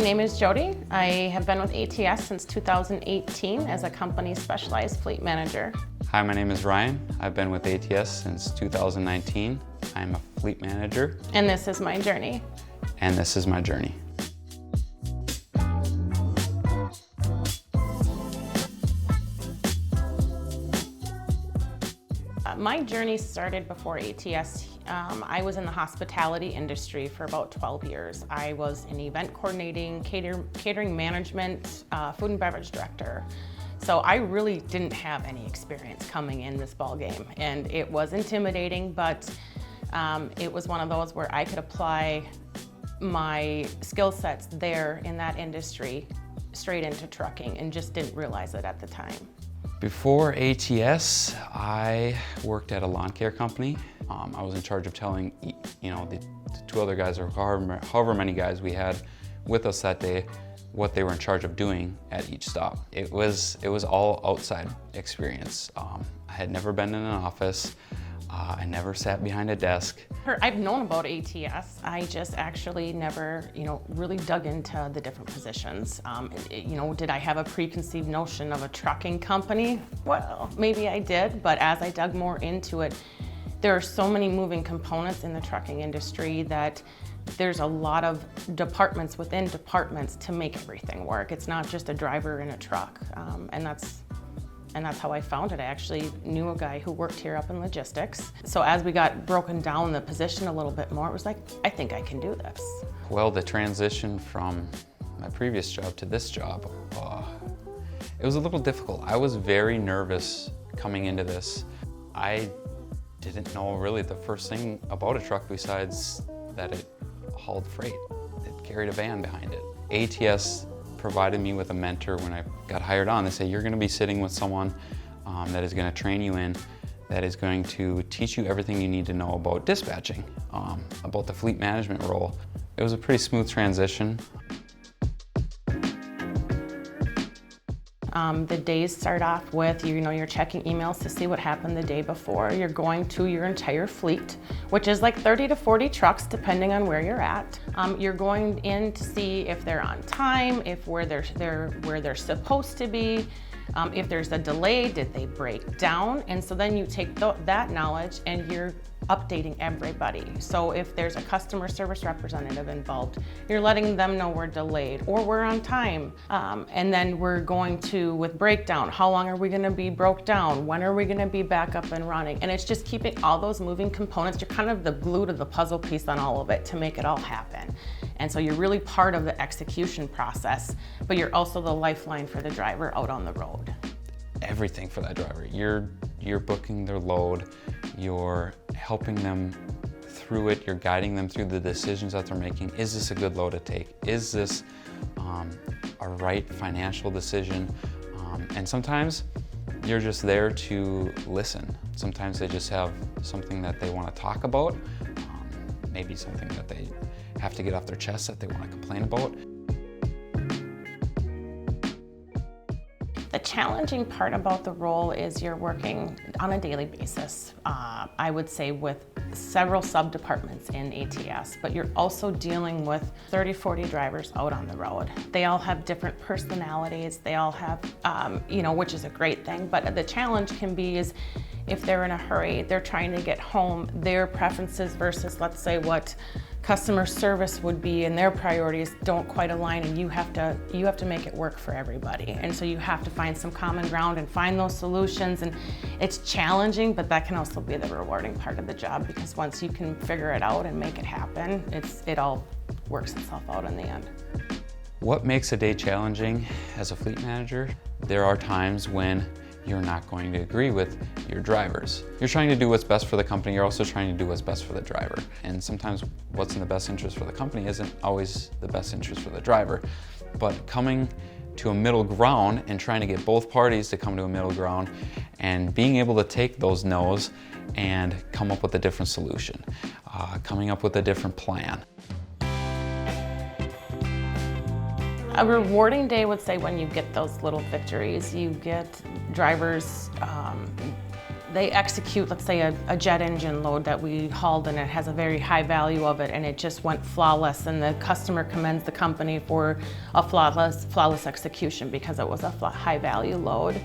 name is Jody. I have been with ATS since 2018 as a company specialized fleet manager. Hi, my name is Ryan. I've been with ATS since 2019. I'm a fleet manager. And this is my journey. And this is my journey. My journey started before ATS. I was in the hospitality industry for about 12 years. I was in event coordinating, catering management, food and beverage director. So I really didn't have any experience coming in this ball game, and it was intimidating, but it was one of those where I could apply my skill sets there in that industry straight into trucking and just didn't realize it at the time. Before ATS, I worked at a lawn care company. I was in charge of telling, the two other guys, or however many guys we had with us that day, what they were in charge of doing at each stop. It was all outside experience. I had never been in an office. I never sat behind a desk. I've known about ATS. I just actually never, really dug into the different positions. Did I have a preconceived notion of a trucking company? Well, maybe I did, but as I dug more into it, there are so many moving components in the trucking industry that there's a lot of departments within departments to make everything work. It's not just a driver in a truck, and that's how I found it. I actually knew a guy who worked here up in logistics. So as we got broken down the position a little bit more, it was like, I think I can do this. Well, the transition from my previous job to this job, it was a little difficult. I was very nervous coming into this. I didn't know really the first thing about a truck besides that it hauled freight. It carried a van behind it. ATS provided me with a mentor when I got hired on. They say, you're gonna be sitting with someone that is gonna train you in, that is going to teach you everything you need to know about dispatching, about the fleet management role. It was a pretty smooth transition. The days start off with, you're checking emails to see what happened the day before. You're going to your entire fleet, which is like 30 to 40 trucks, depending on where you're at. You're going in to see if they're on time, if where they're supposed to be. If there's a delay, did they break down? And so then you take that knowledge and you're updating everybody. So if there's a customer service representative involved, you're letting them know we're delayed or we're on time. And then we're going to, with breakdown, how long are we gonna be broke down? When are we gonna be back up and running? And it's just keeping all those moving components. You're kind of the glue to the puzzle piece on all of it to make it all happen. And so you're really part of the execution process, but you're also the lifeline for the driver out on the road. Everything for that driver. You're booking their load, you're helping them through it, you're guiding them through the decisions that they're making. Is this a good load to take? Is this a right financial decision? And sometimes you're just there to listen. Sometimes they just have something that they want to talk about, maybe something that they have to get off their chest that they want to complain about. The challenging part about the role is you're working on a daily basis, I would say with several sub-departments in ATS, but you're also dealing with 30, 40 drivers out on the road. They all have different personalities, they all have, which is a great thing, but the challenge can be is if they're in a hurry, they're trying to get home, their preferences versus, let's say, what customer service would be and their priorities don't quite align, and you have to make it work for everybody. And so you have to find some common ground and find those solutions, and it's challenging, but that can also be the rewarding part of the job, because once you can figure it out and make it happen, it all works itself out in the end. What makes a day challenging as a fleet manager? There are times when you're not going to agree with your drivers. You're trying to do what's best for the company, you're also trying to do what's best for the driver. And sometimes what's in the best interest for the company isn't always the best interest for the driver. But coming to a middle ground and trying to get both parties to come to a middle ground and being able to take those no's and come up with a different solution, coming up with a different plan. A rewarding day would say when you get those little victories. You get drivers they execute, let's say, a jet engine load that we hauled and it has a very high value of it and it just went flawless, and the customer commends the company for a flawless execution because it was a high value load.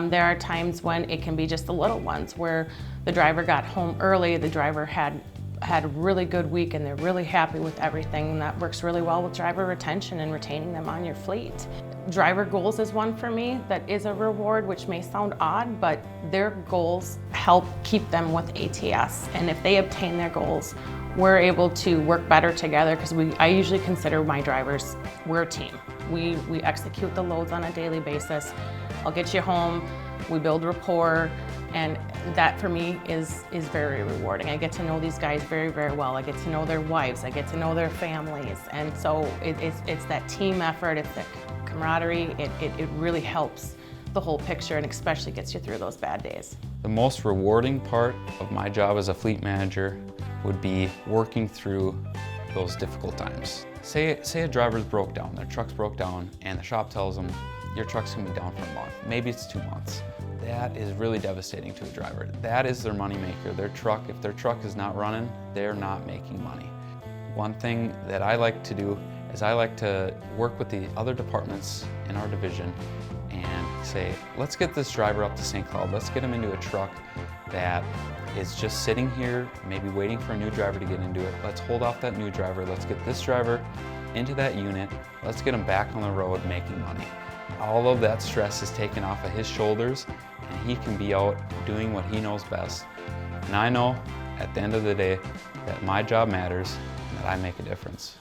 There are times when it can be just the little ones where the driver got home early, the driver had a really good week and they're really happy with everything, and that works really well with driver retention and retaining them on your fleet. Driver goals is one for me that is a reward, which may sound odd, but their goals help keep them with ATS. And if they obtain their goals, we're able to work better together because I usually consider my drivers, we're a team. We execute the loads on a daily basis. I'll get you home, we build rapport, and that for me is very rewarding. I get to know these guys very, very well. I get to know their wives, I get to know their families, and so it's that team effort, it's that camaraderie. It really helps the whole picture and especially gets you through those bad days. The most rewarding part of my job as a fleet manager would be working through those difficult times. Say a driver's broke down, their truck's broke down, and the shop tells them, your truck's gonna be down for a month, maybe it's 2 months. That is really devastating to a driver. That is their money maker. If their truck is not running, they're not making money. One thing that I like to do is I like to work with the other departments in our division and say, let's get this driver up to St. Cloud. Let's get him into a truck that is just sitting here, maybe waiting for a new driver to get into it. Let's hold off that new driver. Let's get this driver into that unit. Let's get him back on the road making money. All of that stress is taken off of his shoulders, and he can be out doing what he knows best. And I know at the end of the day that my job matters and that I make a difference.